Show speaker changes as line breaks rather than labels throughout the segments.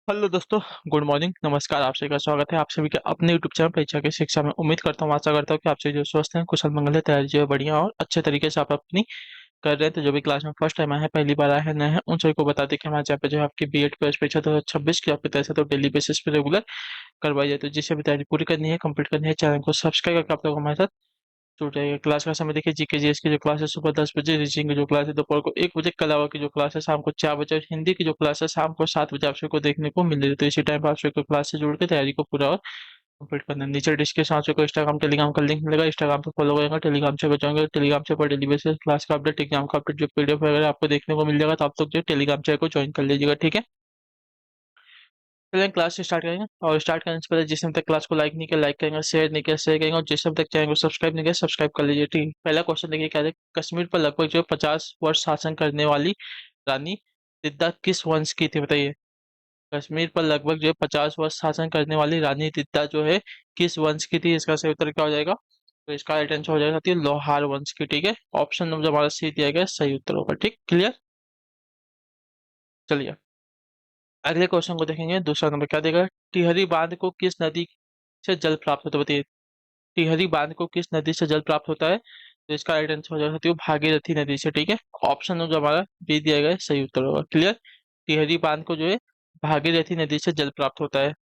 Hello दोस्तों। Good morning, नमस्कार। आप सभी का स्वागत है आप सभी के अपने यूट्यूब चैनल परीक्षा की शिक्षा में। उम्मीद करता हूँ, आशा करता हूँ कि आप सभी जो स्वस्थ हैं, कुशल मंगल है, तैयारी जो है बढ़िया और अच्छे तरीके से आप अपनी कर रहे हैं। तो जो भी क्लास में फर्स्ट टाइम आए हैं, पहली बार आए हैं, नए हैं, उन सभी को बता दें कि हमारे यहाँ पे जो है आपकी बीएड प्रवेश परीक्षा 2026 की आपकी तरह से तो डेली बेसिस पे रेगुलर करवाई जाए। तो जिसे भी तैयारी पूरी करनी है, कंप्लीट करनी है, चैनल को सब्सक्राइब करके आप लोग हमारे साथ जुड़ जाइए। क्लास का समय देखिए, जीके जीएस की जो क्लास है सुबह 10 बजे, रीजनिंग की जो क्लास है दोपहर को 1 बजे, कला की जो क्लास है शाम को 4 बजे, और हिंदी की जो क्लास है शाम को 7 बजे आप सबको देखने को मिल रही है। तो इसी टाइम पर आप सबको क्लास से जुड़ के तैयारी को पूरा और कंप्लीट करना है। नीचे डिस्क्रिप्शन आप सबको इंस्टाग्राम टेलीग्राम का लिंक मिलेगा, इंस्टाग्राम पे फॉलो करेंगे, टेलीग्राम से बचाएंगे, टेलीग्राम से पर डेली बेसिस क्लास का अपडेट, एग्जाम का अपडेट, जो पीडीएफ वगैरह आपको देखने को मिल जाएगा। तो आप लोग जो टेलीग्राम चैनल को ज्वाइन कर लीजिएगा, ठीक है। चलिए क्लास स्टार्ट करेंगे, और स्टार्ट करने से पहले जिसने तक क्लास को लाइक नहीं किया लाइक करेंगे, शेयर नहीं किया शेयर करेंगे, और जिसने तक चैनल को सब्सक्राइब नहीं किया सब्सक्राइब कर लीजिए, ठीक है। पहला क्वेश्चन देखिए क्या है। कश्मीर पर लगभग जो है 50 वर्ष शासन करने वाली रानी दिद्दा किस वंश की थी, बताइए। कश्मीर पर लगभग जो है 50 वर्ष शासन करने वाली रानी दिद्दा जो है किस वंश की थी, इसका सही उत्तर क्या हो जाएगा। तो इसका राइट आंसर हो जाएगा साथी लोहार वंश की, ठीक है। ऑप्शन नंबर जो हमारा सी दिया गया है, सही उत्तर होगा, ठीक, क्लियर। चलिए अगले क्वेश्चन को देखेंगे। दूसरा नंबर क्या देगा। टिहरी बांध को किस नदी से जल प्राप्त होता है, बताइए। टिहरी बांध को किस नदी से जल प्राप्त होता है, तो इसका राइट आंसर हो जाएगा साथियों भागीरथी नदी से, ठीक है। ऑप्शन जो हमारा बी दिया गया है, सही उत्तर होगा, क्लियर। टिहरी बांध को जो है भागीरथी नदी से जल प्राप्त होता है।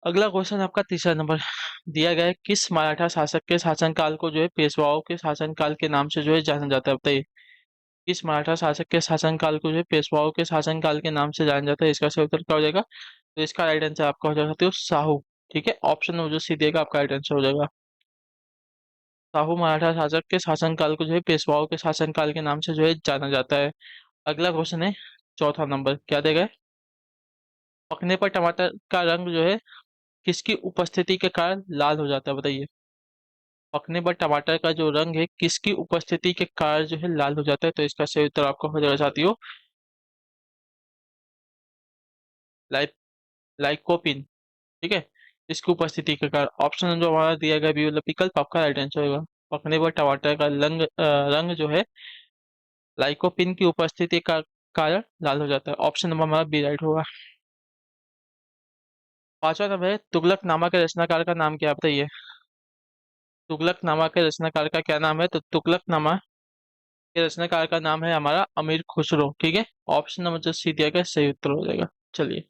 अगला क्वेश्चन आपका तीसरा नंबर दिया गया है। किस मराठा शासक के शासनकाल को जो है पेशवाओं के शासनकाल के नाम से जो है जाना जाता है, बताइए। किस मराठा शासक के शासनकाल को जो है पेशवाओं के शासनकाल के नाम से जाना जाता है, इसका सही उत्तर क्या हो जाएगा। तो इसका राइट आंसर आपका हो जाएगा साथियों साहू, ठीक है। ऑप्शन में जो सी देगा आपका राइट आंसर हो जाएगा। साहू मराठा शासक के शासनकाल को जो है पेशवाओं के शासनकाल के नाम से जो है जाना जाता है। अगला क्वेश्चन है चौथा नंबर क्या देगा है? पकने पर टमाटर का रंग जो है किसकी उपस्थिति के कारण लाल हो जाता है, बताइए। पकने पर टमाटर का जो रंग है किसकी उपस्थिति के कारण जो है लाल हो जाता है, तो इसका सही उत्तर आपका हो जाएगा साथियों लाइक लाइकोपिन, ठीक है। इसकी उपस्थिति के कारण ऑप्शन जो हमारा दिया गया बी वाला विकल्प आपका राइट आंसर होगा। पकने पर टमाटर का रंग जो है लाइकोपिन की उपस्थिति का कारण लाल हो जाता है। ऑप्शन नंबर हमारा बी राइट होगा। पांचवा नंबर है तुगलकनामा के रचनाकार का नाम क्या है, बताइए। तुगलकनामा के रचनाकार का क्या नाम है, तो तुगलकनामा के रचनाकार का नाम है हमारा अमीर खुसरो, ठीक है। ऑप्शन नंबर जो सी दिया गया सही उत्तर हो जाएगा। चलिए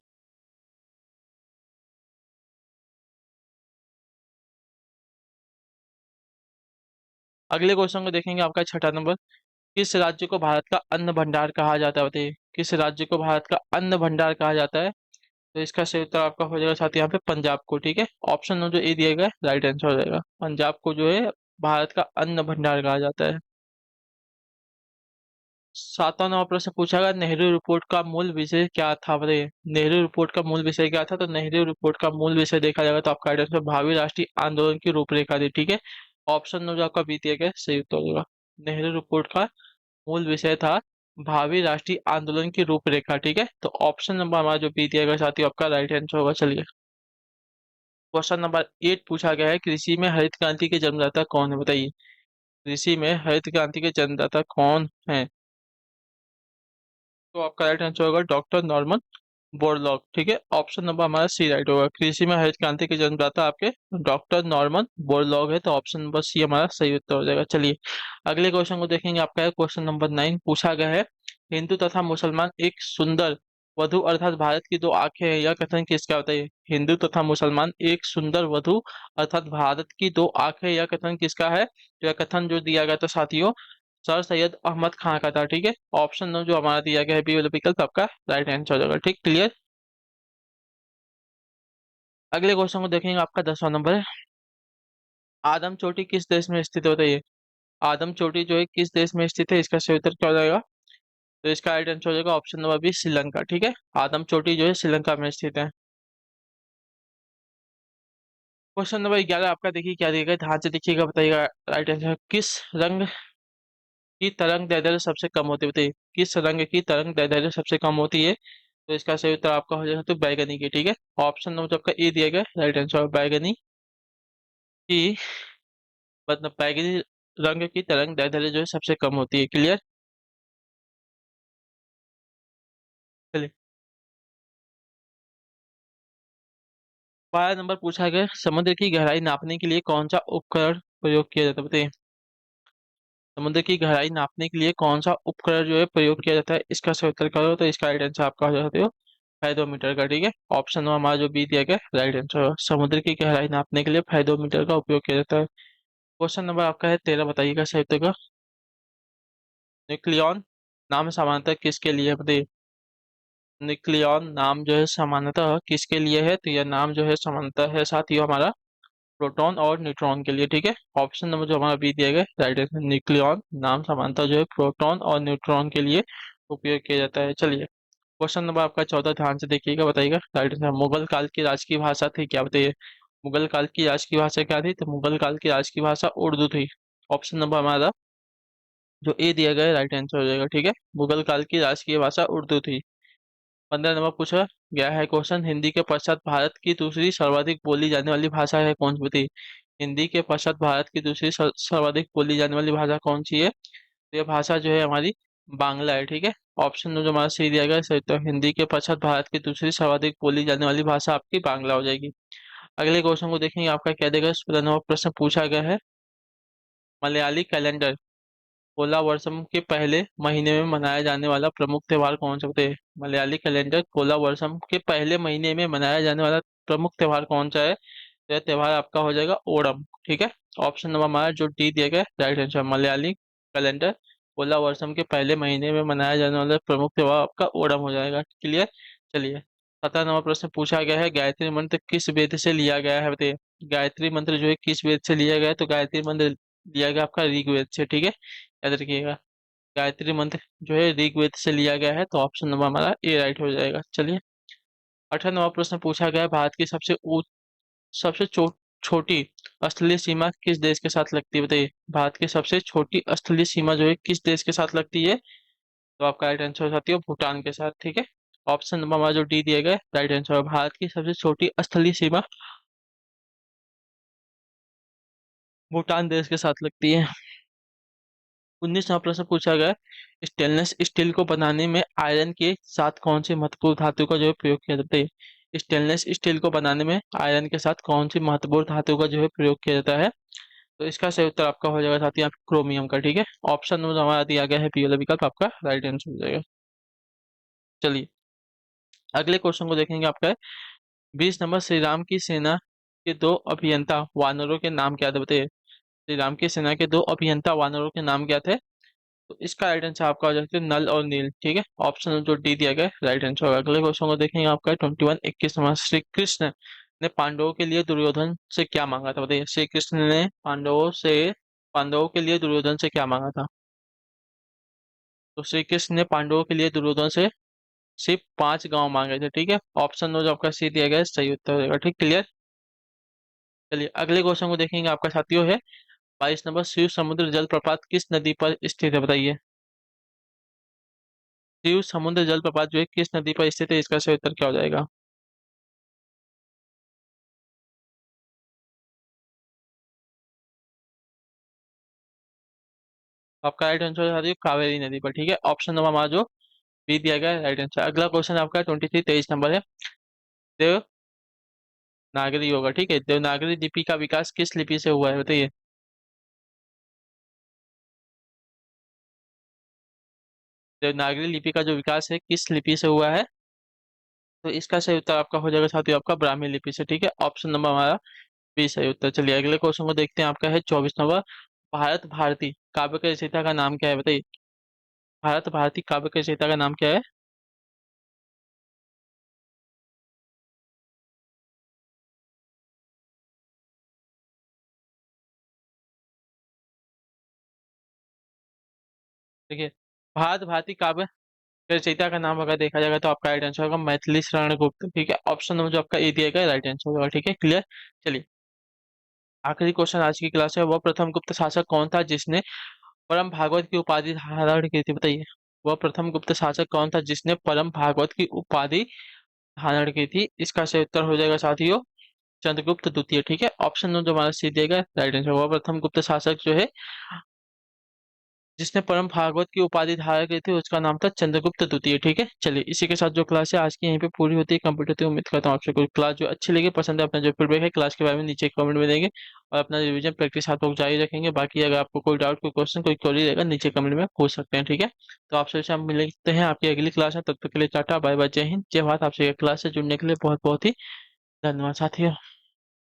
अगले क्वेश्चन को देखेंगे, आपका छठा नंबर। किस राज्य को भारत का अन्न भंडार कहा जाता है, बताइए। किस राज्य को भारत का अन्न भंडार कहा जाता है, तो इसका सही उत्तर आपका हो जाएगा साथ यहाँ पे पंजाब को, ठीक है। ऑप्शन नंबर जो ए दिया गया है राइट आंसर हो जाएगा। पंजाब को जो है भारत का अन्न भंडार कहा जाता है। सातवां नंबर प्रश्न पूछा गया, नेहरू रिपोर्ट का मूल विषय क्या था, बताइए। नेहरू रिपोर्ट का मूल विषय क्या था, तो नेहरू रिपोर्ट का मूल विषय देखा जाएगा तो आपका आंसर भावी राष्ट्रीय आंदोलन की रूपरेखा थी, ठीक है। ऑप्शन नंबर जो आपका बी दिया गया है, सही उत्तर होगा। नेहरू रिपोर्ट का मूल विषय था भावी राष्ट्रीय आंदोलन की रूपरेखा, ठीक है। तो ऑप्शन नंबर हमारा जो बी दिया गया साथियों आपका राइट आंसर होगा। चलिए क्वेश्चन नंबर 8 पूछा गया है, कृषि में हरित क्रांति के जन्मदाता कौन है, बताइए। कृषि में हरित क्रांति के जन्मदाता कौन है, तो आपका राइट आंसर होगा डॉक्टर नॉर्मन बोरलॉग, ठीक है। ऑप्शन नंबर हमारा सी राइट होगा। कृषि में हरित क्रांति के जन्मदाता आपके डॉक्टर नॉर्मन बोरलॉग है, तो ऑप्शन नंबर सी हमारा सही उत्तर हो जाएगा। चलिए अगले क्वेश्चन को देखेंगे, आपका क्वेश्चन नंबर 9 पूछा गया है। हिंदू तथा मुसलमान एक सुंदर वधु अर्थात भारत की दो आंखें हैं, यह कथन किसका, बताइए। हिंदू तथा मुसलमान एक सुंदर वधु अर्थात भारत की दो आंखें, यह कथन किसका है। तो यह कथन जो दिया गया था साथियों सर सैयद अहमद खान का था, ठीक है। ऑप्शन जो हमारा दिया गया है बी वाला विकल्प आपका राइट आंसर हो जाएगा, ठीक, क्लियर। अगले क्वेश्चन को देखेंगे, आपका 10वां नंबर है। आदम चोटी किस देश में स्थित है, बताइए। आदम चोटी जो है किस देश में स्थित है, इसका सही उत्तर क्या हो जाएगा। तो इसका राइट आंसर हो जाएगा ऑप्शन नंबर बी श्रीलंका, ठीक है। आदम चोटी जो है श्रीलंका में स्थित है। क्वेश्चन नंबर 11 आपका देखिए क्या दिया गया है, ध्यान से देखिएगा, बताइएगा। राइट आंसर किस रंग की तरंग दैर्ध्य सबसे कम होती है, बताइए। किस रंग की तरंग दैर्ध्य सबसे कम होती है, तो इसका सही उत्तर आपका हो जाएगा तो बैगनी की, ठीक है। ऑप्शन नंबर जो आपका ए दिया गया राइट आंसर बैगनी की, मतलब बैगनी रंग की तरंग दैर्ध्य जो है सबसे कम होती है, क्लियर। 12 नंबर पूछा गया, समुद्र की गहराई नापने के लिए कौन सा उपकरण प्रयोग किया जाता है, बताइए। समुद्र की गहराई नापने के लिए कौन सा उपकरण जो है प्रयोग किया जाता है, इसका सही उत्तर करो तो इसका राइट आंसर आपका हो जाता है फेदोमीटर का, ठीक है। ऑप्शन नंबर हमारा जो बी दिया गया राइट आंसर, समुद्र की गहराई नापने के लिए फेदोमीटर का उपयोग किया जाता है। क्वेश्चन नंबर आपका है 13, बताइएगा सही उत्तर का। न्यूक्लियॉन नाम सामान्यतः किसके लिए है, बताइए। न्यूक्लियॉन नाम जो है सामान्यतः किसके लिए है, तो यह नाम जो है सामान्यतः है साथियों हमारा प्रोटॉन और न्यूट्रॉन के लिए, ठीक है। ऑप्शन नंबर जो हमारा बी दिया गया राइट आंसर, न्यूक्लियॉन नाम सामान्यतः जो है प्रोटॉन और न्यूट्रॉन के लिए उपयोग किया जाता है। चलिए क्वेश्चन नंबर आपका 14 ध्यान से देखिएगा, बताइएगा राइट आंसर, मुगल काल की राज की भाषा थी क्या, बताइए। मुगल काल की राज की भाषा क्या थी, तो मुगल काल की राज की भाषा उर्दू थी। ऑप्शन नंबर हमारा जो ए दिया गया है राइट आंसर हो जाएगा, ठीक है। मुगल काल की राजकीय भाषा उर्दू थी। 15 नंबर पूछा गया है क्वेश्चन, हिंदी के पश्चात भारत की दूसरी सर्वाधिक बोली जाने वाली भाषा है कौन सी, बताइए। हिंदी के पश्चात भारत की दूसरी सर्वाधिक बोली जाने वाली भाषा कौन सी है, तो यह भाषा जो है हमारी बांग्ला है, ठीक है। ऑप्शन जो हमारा सही दिया गया है सही, तो हिंदी के पश्चात भारत की दूसरी सर्वाधिक बोली जाने वाली भाषा आपकी बांग्ला हो जाएगी। अगले क्वेश्चन को देखेंगे, आपका क्या देगा। 15 नंबर प्रश्न पूछा गया है, मलयाली कैलेंडर पोला वर्षम के पहले महीने में मनाया जाने वाला प्रमुख त्योहार कौन सा, बताइए। मलयाली कैलेंडर पोला वर्षम के पहले महीने में मनाया जाने वाला प्रमुख त्योहार कौन सा है, तो यह त्योहार आपका हो जाएगा ओणम, ठीक है। ऑप्शन नंबर हमारा जो डी दिया गया राइट आंसर, मलयाली कैलेंडर पोला वर्षम के पहले महीने में मनाया जाने वाला प्रमुख त्योहार आपका ओणम हो जाएगा, क्लियर। चलिए 17 नंबर प्रश्न पूछा गया है, गायत्री मंत्र किस वेद से लिया गया है, बताइए। गायत्री मंत्र जो है किस वेद से लिया गया है, तो गायत्री मंत्र लिया गया आपका ऋग्वेद से, ठीक है, याद रखिएगा। गायत्री मंत्र जो है ऋग्वेद से लिया गया है, तो ऑप्शन नंबर हमारा ए राइट हो जाएगा। चलिए 18 नंबर प्रश्न पूछा गया है, भारत की सबसे छोटी स्थलीय सीमा किस देश के साथ लगती है, बताइए। भारत की सबसे छोटी स्थलीय सीमा जो है किस देश के साथ लगती है, तो आपका राइट आंसर हो जाती है भूटान के साथ, ठीक है। ऑप्शन नंबर हमारा जो डी दिया गया राइट आंसर है, भारत की सबसे छोटी स्थलीय सीमा भूटान देश के साथ लगती है। 19वां प्रश्न पूछा गया है, स्टेनलेस स्टील को बनाने में आयरन के साथ कौन सी महत्वपूर्ण धातु का जो है प्रयोग किया जाता है। स्टेनलेस स्टील को बनाने में आयरन के साथ कौन सी महत्वपूर्ण धातु का जो है प्रयोग किया जाता है, तो इसका सही उत्तर आपका हो जाएगा साथी आपका क्रोमियम का, ठीक है। ऑप्शन नंबर हमारा दिया गया है बी वाला विकल्प आपका राइट आंसर हो जाएगा। चलिए अगले क्वेश्चन को देखेंगे, आपका है 20 नंबर, श्री राम की सेना के दो अभियंता वानरों के नाम क्या थे, बताइए। श्री राम की सेना के दो अभियंता वानरों के नाम क्या थे, तो इसका राइट आंसर आपका हो जाता है नल और नील, ठीक है। ऑप्शन जो डी दिया गया राइट आंसर होगा। अगले क्वेश्चन को देखेंगे, आपका 21 21 नंबर, श्री कृष्ण ने पांडवों के लिए दुर्योधन से क्या मांगा था, बताइए। श्री कृष्ण ने पांडवों के लिए दुर्योधन से क्या मांगा था, तो श्री कृष्ण ने पांडवों के लिए दुर्योधन से सिर्फ 5 गांव मांगे थे, ठीक है। ऑप्शन जो आपका सी दिया गया है सही उत्तर हो जाएगा, ठीक, क्लियर। चलिए अगले क्वेश्चन को देखेंगे, आपका साथियों है 22 नंबर, शिव समुद्र जलप्रपात किस नदी पर स्थित है, बताइए। शिव समुद्र जलप्रपात जो है किस नदी पर स्थित है, इसका सही उत्तर क्या हो जाएगा। आपका राइट आंसर है कावेरी नदी पर, ठीक है। ऑप्शन नंबर हमारा जो बी दिया गया है राइट आंसर। अगला क्वेश्चन आपका 23 23 नंबर है, देवनागरी होगा, ठीक है। देवनागरी लिपि का विकास किस लिपि से हुआ है, बताइए। देवनागरी लिपि का जो विकास है किस लिपि से हुआ है, तो इसका सही उत्तर आपका हो जाएगा साथियों आपका ब्राह्मी लिपि से, ठीक है। ऑप्शन नंबर हमारा बी सही उत्तर। चलिए अगले क्वेश्चन को देखते हैं, आपका है 24 नंबर, भारत भारती काव्य के रचयिता का नाम क्या है, बताइए। भारत भारती काव्य के रचयिता का नाम क्या है, देखिए। भारत भारती काव्य के रचयिता का नाम अगर देखा जाएगा तो आपका राइट आंसर होगा मैथिली शरण गुप्त, ठीक है। ऑप्शन नंबर जो आपका ए दिया गया राइट आंसर होगा, ठीक है, क्लियर। चलिए आखिरी क्वेश्चन आज की क्लास है, वह प्रथम गुप्त शासक कौन था जिसने परम भागवत की उपाधि धारण की थी, बताइए। वह प्रथम गुप्त शासक कौन था जिसने परम भागवत की उपाधि धारण की थी, इसका सही उत्तर हो जाएगा साथियों चंद्रगुप्त द्वितीय, ठीक है। ऑप्शन जो हमारा सी दिएगा राइट आंसर, वह प्रथम गुप्त शासक जो है जिसने परम भागवत की उपाधि धारण की थी उसका नाम था चंद्रगुप्त द्वितीय। ठीक है, चलिए इसी के साथ जो क्लास है आज की यहीं पे पूरी होती है, कंप्लीट होती है। उम्मीद करता हूँ आपसे कोई क्लास जो अच्छी लगी, पसंद है, अपना जो फीडबैक है क्लास के बारे में नीचे कमेंट में देंगे और अपना रिवीजन प्रैक्टिस आप लोग जारी रखेंगे। बाकी अगर आपको कोई डाउट, कोई क्वेश्चन, कोई क्वेरी रहेगा नीचे कमेंट में पूछ सकते हैं। ठीक है, तो आपसे हम मिलते हैं आपकी अगली क्लास है, तब तक के लिए टाटा बाय बाय, जय हिंद जय भारत। आपसे क्लास से जुड़ने के लिए बहुत बहुत ही धन्यवाद साथियों।